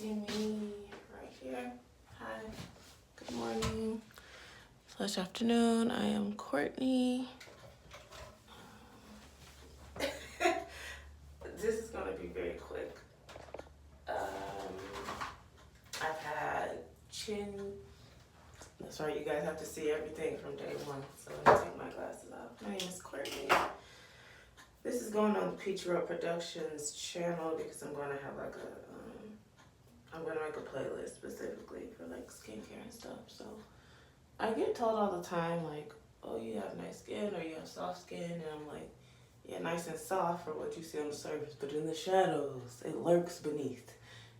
see me right here. Hi, good morning / afternoon. I am Courtney. This is gonna be very quick. I've had chin. That's right, you guys have to see everything from day one. So let me take my glasses off. My name is Courtney. This is going on the Peach Road Productions channel because I'm gonna have like a, I'm gonna make a playlist specifically for like skincare and stuff. So I get told all the time like, oh, you have nice skin or you have soft skin, and I'm like, yeah, nice and soft for what you see on the surface, but in the shadows, it lurks beneath.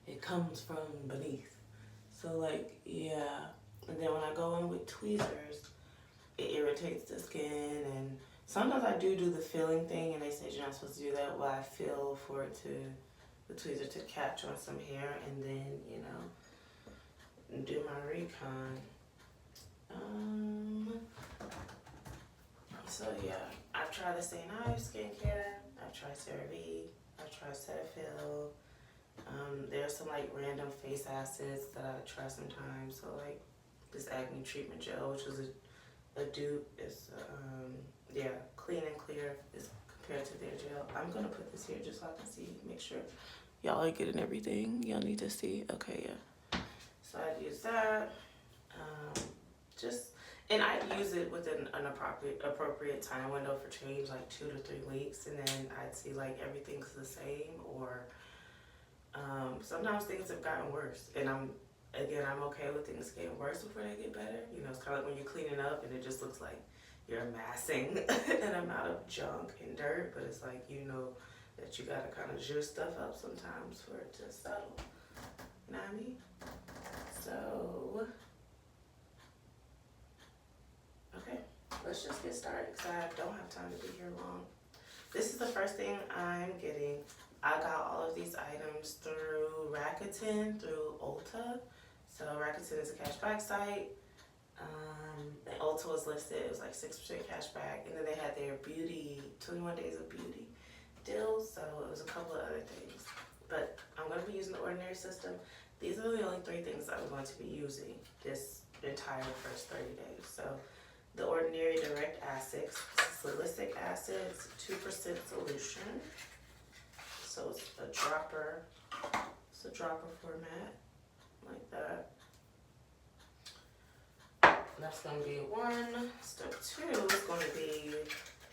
It comes from beneath. So like, yeah. And then when I go in with tweezers, it irritates the skin, and sometimes I do the feeling thing, and they say you're not supposed to do that. Well, I feel for it to, the tweezer to catch on some hair, and then, you know, do my recon. So yeah, I've tried the same Ives skincare. I've tried CeraVe. I've tried Cetaphil. There's some like random face acids that I try sometimes. So like this acne treatment gel, which is a dupe, is yeah, clean and clear is compared to their gel. I'm gonna put this here just so I can see, make sure y'all are getting everything y'all need to see. Okay, yeah. So I'd use that. And I'd use it within an appropriate time window for change, like 2 to 3 weeks, and then I'd see like everything's the same, or sometimes things have gotten worse, and I'm okay with things getting worse before they get better. You know, it's kind of like when you're cleaning up and it just looks like you're amassing an amount of junk and dirt, but it's like, you know, that you gotta kind of zhuzh stuff up sometimes for it to settle. You know what I mean? So, okay, let's just get started because I don't have time to be here long. This is the first thing I'm getting. I got all of these items through Rakuten, through Ulta. So Rakuten is a cashback site. And Ulta was listed, it was like 6% cashback. And then they had their beauty, 21 days of beauty deals. So it was a couple of other things. But I'm going to be using the Ordinary system. These are the only 3 things I'm going to be using this entire first 30 days. So the Ordinary Direct Acids, Salicylic acids, 2% solution. So it's a dropper. It's a dropper format, like that. That's going to be 1. Step 2 is going to be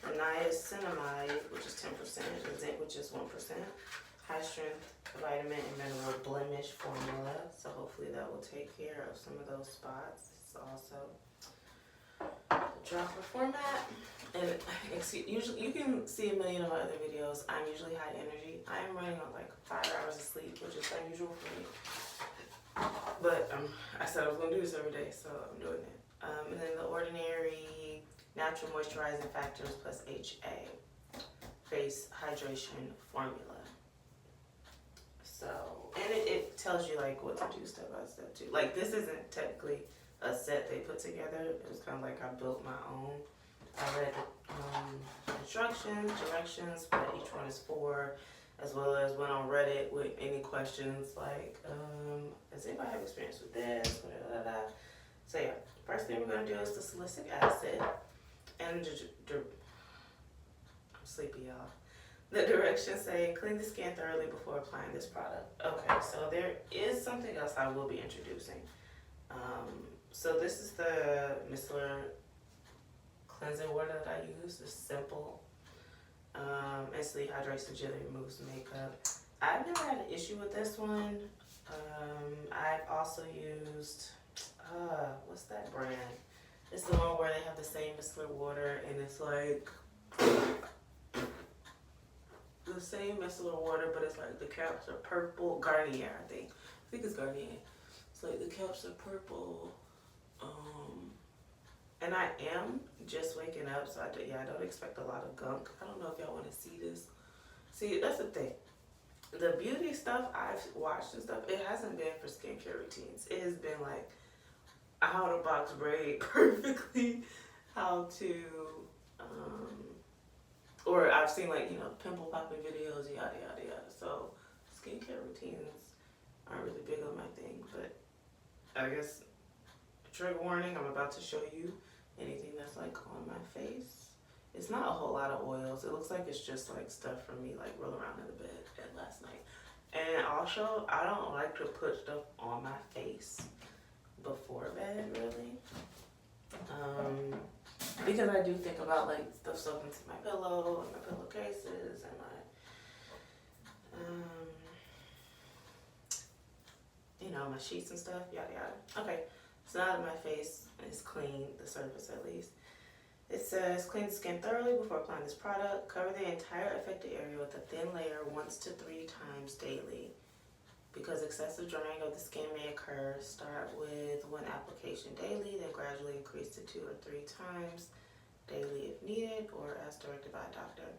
the Niacinamide, which is 10%, and Zinc, which is 1%. High strength vitamin and mineral blemish formula. So hopefully that will take care of some of those spots. It's also a dropper format. And usually you can see a million of my other videos. I'm usually high energy. I am running on like 5 hours of sleep, which is unusual for me. But I said I was going to do this every day, so I'm doing it. And then the Ordinary Natural Moisturizing Factors plus HA Face Hydration Formula. So, and it tells you like what to do step by step too. Like this isn't technically a set they put together. It was kind of like I built my own. I read instructions, directions, what each one is for, as well as went on Reddit with any questions like, does anybody have experience with this? Blah, blah, blah. So yeah, first thing we're going to do is the salicylic acid. And I'm sleepy, y'all. The directions say, clean the skin thoroughly before applying this product. Okay, so there is something else I will be introducing. So this is the micellar cleansing water that I use. It's simple. Instantly hydrates and gently removes makeup. I've never had an issue with this one. I've also used, what's that brand? It's the one where they have the same micellar water, and it's like the same micellar water, but it's like the caps are purple. Garnier, I think it's Garnier. It's like the caps are purple. And I am just waking up, so I don't expect a lot of gunk. I don't know if y'all want to see this. See, that's the thing. The beauty stuff I've watched and stuff, it hasn't been for skincare routines. It has been like how to box braid perfectly, how to, or I've seen like, you know, pimple popping videos, yada, yada, yada. So skincare routines aren't really big on my thing, but I guess trigger warning, I'm about to show you anything that's like on my face. It's not a whole lot of oils. It looks like it's just like stuff for me like roll around in the bed at last night. And also, I don't like to put stuff on my face before bed, really. Because I do think about like stuff soaked into my pillow and my pillowcases and my, you know, my sheets and stuff, yada yada. Okay, so now that my face is clean, the surface at least, it says clean the skin thoroughly before applying this product. Cover the entire affected area with a thin layer 1 to 3 times daily. Because excessive drying of the skin may occur, start with 1 application daily, then gradually increase to 2 or 3 times daily if needed or as directed by a doctor.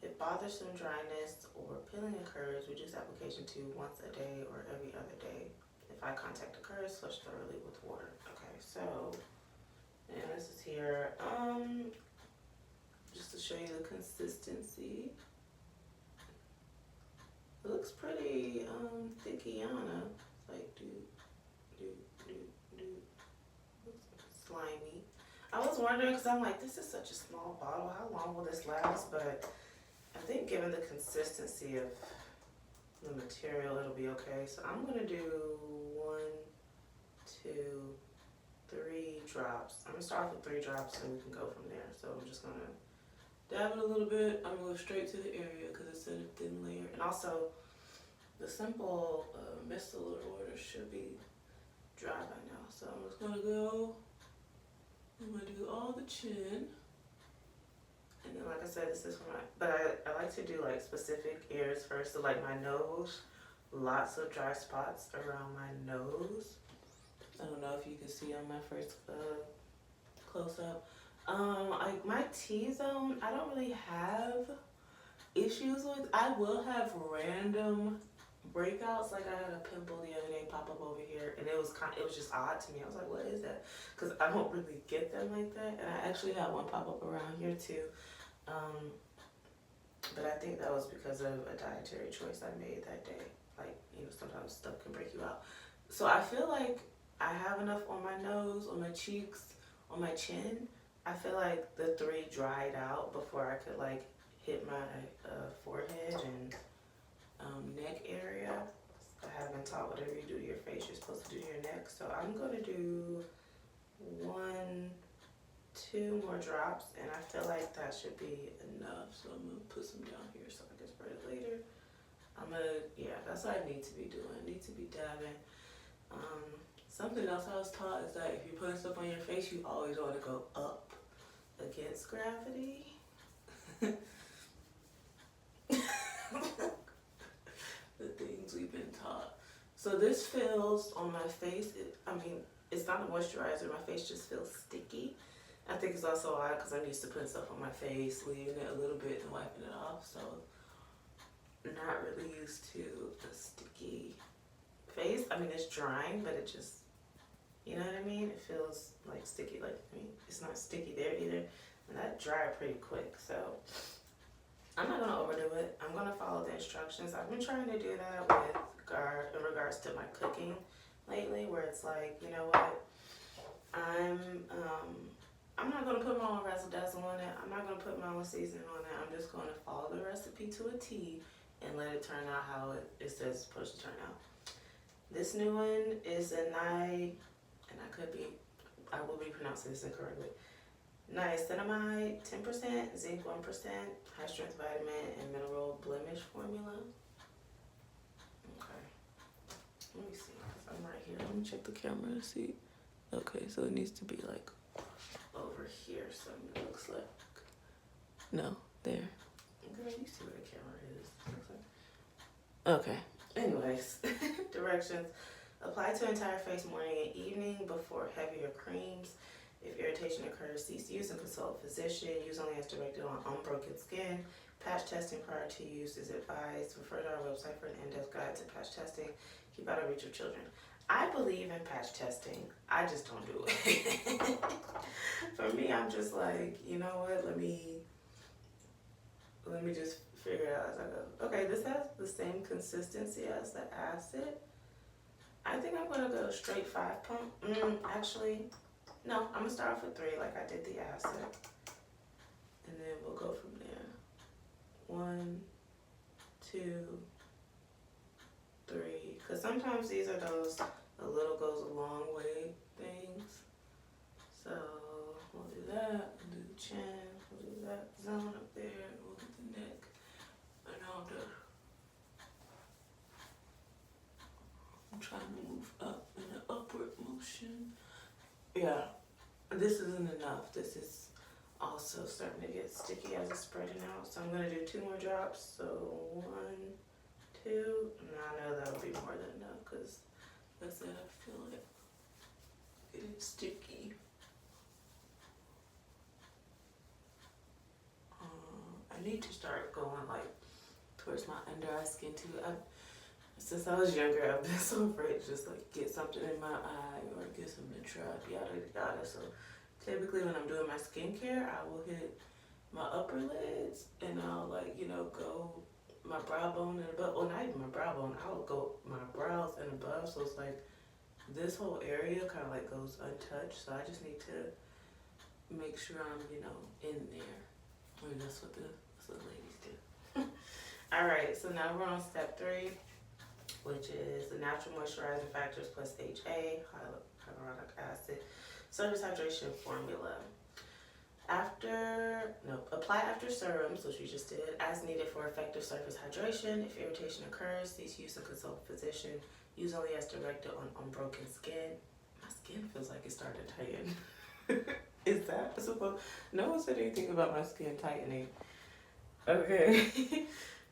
If bothersome dryness or peeling occurs, reduce application to once a day or every other day. If eye contact occurs, flush thoroughly with water. Okay, so, and this is here, just to show you the consistency. It looks pretty thickiana. Like do. Looks slimy. I was wondering because I'm like, this is such a small bottle. How long will this last? But I think given the consistency of the material, it'll be okay. So I'm gonna do 1, 2, 3 drops. I'm gonna start off with 3 drops and we can go from there. So I'm just gonna dab it a little bit. I'm gonna go straight to the area because it said a thin layer. And also, the simple micellar water should be dry by now. So I'm just gonna go, I'm gonna do all the chin. And then like I said, this is for my, but I like to do like specific areas first. So like my nose, lots of dry spots around my nose. I don't know if you can see on my first close up. Like my T-zone, I don't really have issues with. I will have random breakouts. Like I had a pimple the other day pop up over here, and it was just odd to me. I was like, what is that? Because I don't really get them like that. And I actually had one pop up around here too. But I think that was because of a dietary choice I made that day. Like, you know, sometimes stuff can break you out. So I feel like I have enough on my nose, on my cheeks, on my chin. I feel like the 3 dried out before I could like hit my forehead and neck area. I have been taught whatever you do to your face, you're supposed to do to your neck. So I'm gonna do 1, 2 more drops, and I feel like that should be enough. So I'm gonna put some down here so I can spread it later. Yeah, that's what I need to be doing. I need to be dabbing. Something else I was taught is that if you're putting stuff on your face, you always want to go up against gravity. The things we've been taught. So this feels on my face, it's not a moisturizer, my face just feels sticky. I think it's also odd because I'm used to putting stuff on my face, leaving it a little bit and wiping it off, so not really used to a sticky face. I mean, it's drying, but it just, you know what I mean? It feels like sticky, like, I mean, it's not sticky there either, and that dried pretty quick, so I'm not gonna overdo it. I'm gonna follow the instructions. I've been trying to do that with in regards to my cooking lately, where it's like, you know what, I'm not gonna put my own razzle dazzle on it. I'm not gonna put my own seasoning on it. I'm just gonna follow the recipe to a T and let it turn out how it says it's supposed to turn out. This new one is a and I will be pronouncing this incorrectly. Niacinamide 10%, zinc 1%, high strength vitamin and mineral blemish formula. Okay, let me see, I'm right here. Let me check the camera to see. Okay, so it needs to be like over here, so it looks like, no, there. Girl, you see where the camera is. Okay, anyways, directions. Apply to entire face morning and evening before heavier creams. If irritation occurs, cease use and consult a physician. Use only as directed on unbroken skin. Patch testing prior to use is advised. Refer to our website for an in-depth guide to patch testing. Keep out of reach of children. I believe in patch testing. I just don't do it. For me, I'm just like, you know what? Let me just figure it out as I go. Okay, this has the same consistency as the acid. I think I'm gonna go straight 5 pump. Actually, no, I'm gonna start off with 3 like I did the acid. And then we'll go from there. 1, 2, 3. Because sometimes these are those a little goes a long way things. So we'll do that, we'll do the chin, we'll do that zone up there, we'll get the neck, and all the. I'm trying to move up in an upward motion. Yeah, this isn't enough. This is also starting to get sticky as it's spreading out. So I'm gonna do 2 more drops. So 1, 2, and I know that'll be more than enough because that's it. I feel it getting sticky. I need to start going like towards my under eye skin too. Since I was younger, I've been so afraid to just like get something in my eye or get something trapped, yada yada. So typically when I'm doing my skincare, I will hit my upper lids and I'll like, you know, go my brow bone and above. Well, not even my brow bone. I'll go my brows and above. So it's like this whole area kind of like goes untouched. So I just need to make sure I'm, you know, in there. I mean, that's what the ladies do. All right, so now we're on step 3, which is the natural moisturizing factors plus HA, hyaluronic acid, surface hydration formula. Apply after serums, which we just did, as needed for effective surface hydration. If irritation occurs, cease use and consult a physician. Use only as directed on unbroken skin. My skin feels like it started tightening. Is that supposed? No one said anything about my skin tightening. Okay.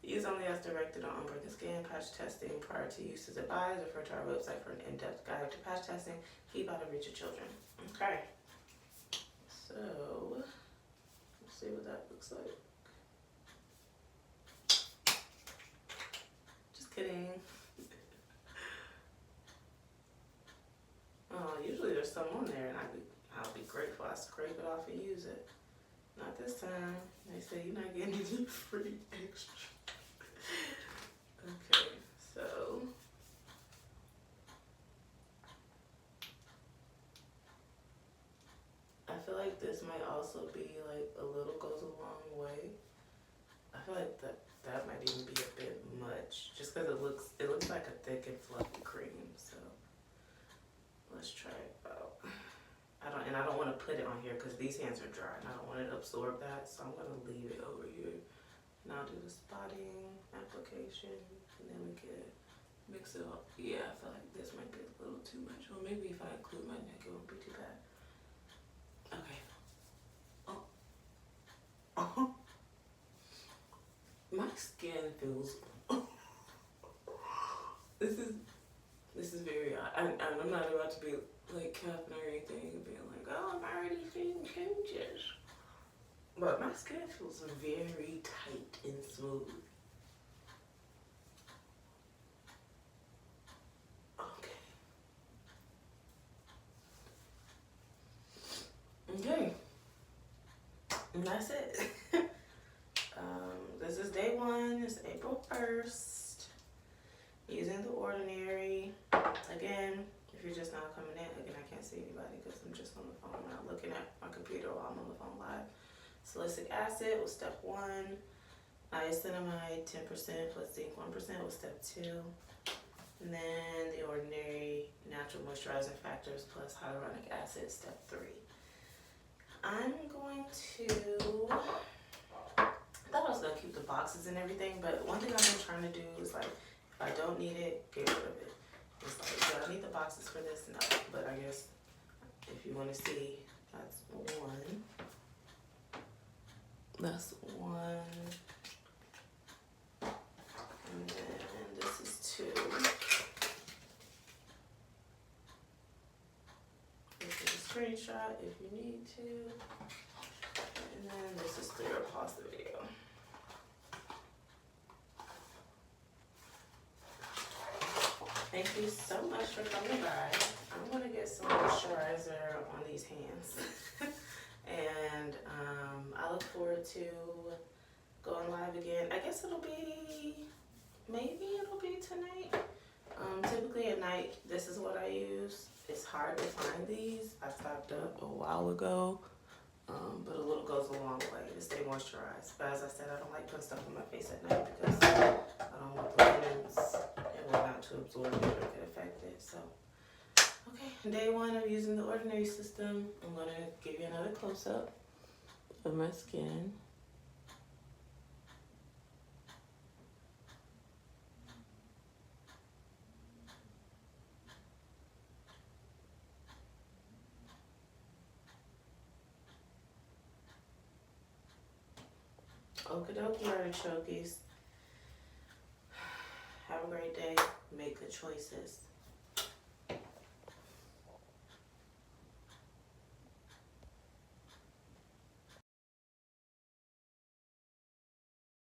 Use only as directed on unbroken skin. Patch testing prior to use is advised. Refer to our website for an in-depth guide to patch testing. Keep out of reach of children. Okay. So, let's see what that looks like. Just kidding. Usually there's some on there and I'll be grateful I scrape it off and use it. Not this time. They say you're not getting any free extra. Okay, so I feel like this might also be like a little goes a long way. I feel like that might even be a bit much, just because it looks like a thick and fluffy cream. So let's try it out. I don't want to put it on here because these hands are dry and I don't want it to absorb that. So I'm gonna leave it over here. And I'll do the spotting application, and then we can mix it up. Yeah, I feel like this might be a little too much. Or maybe if I include my neck, it won't be too bad. Okay. Oh. My skin feels. This is very odd. I'm not about to be like capping or anything and being like, oh, I'm already seeing changes. But my skin feels very tight and smooth. Okay. And that's it. This is day 1. It's April 1st. Using the Ordinary. Again, if you're just now coming in, again, I can't see anybody because I'm just on the phone. I'm not looking at my computer while I'm on the phone live. Salicylic acid was step 1. Niacinamide 10% plus zinc 1% was step 2. And then the Ordinary natural moisturizing factors plus hyaluronic acid, step 3. I'm going to, I thought I was going to keep the boxes and everything, but one thing I've been trying to do is like, if I don't need it, get rid of it. It's like, do I need the boxes for this? No, but I guess if you want to see, that's 1. That's 1. And then this is 2. This is a screenshot if you need to. And then this is 3, or pause the video. Thank you so much for coming by. I'm gonna get some moisturizer on these hands. And I look forward to going live again. I guess maybe it'll be tonight. Typically at night, this is what I use. It's hard to find these. I stocked up a while ago, but a little goes a long way to stay moisturized. But as I said, I don't like putting stuff on my face at night because I don't want the linens and whatnot to absorb it or get affected. So, okay, day one of using the Ordinary system. I'm gonna give you another close-up of my skin. Okie dokie, artichokes. Have a great day. Make good choices.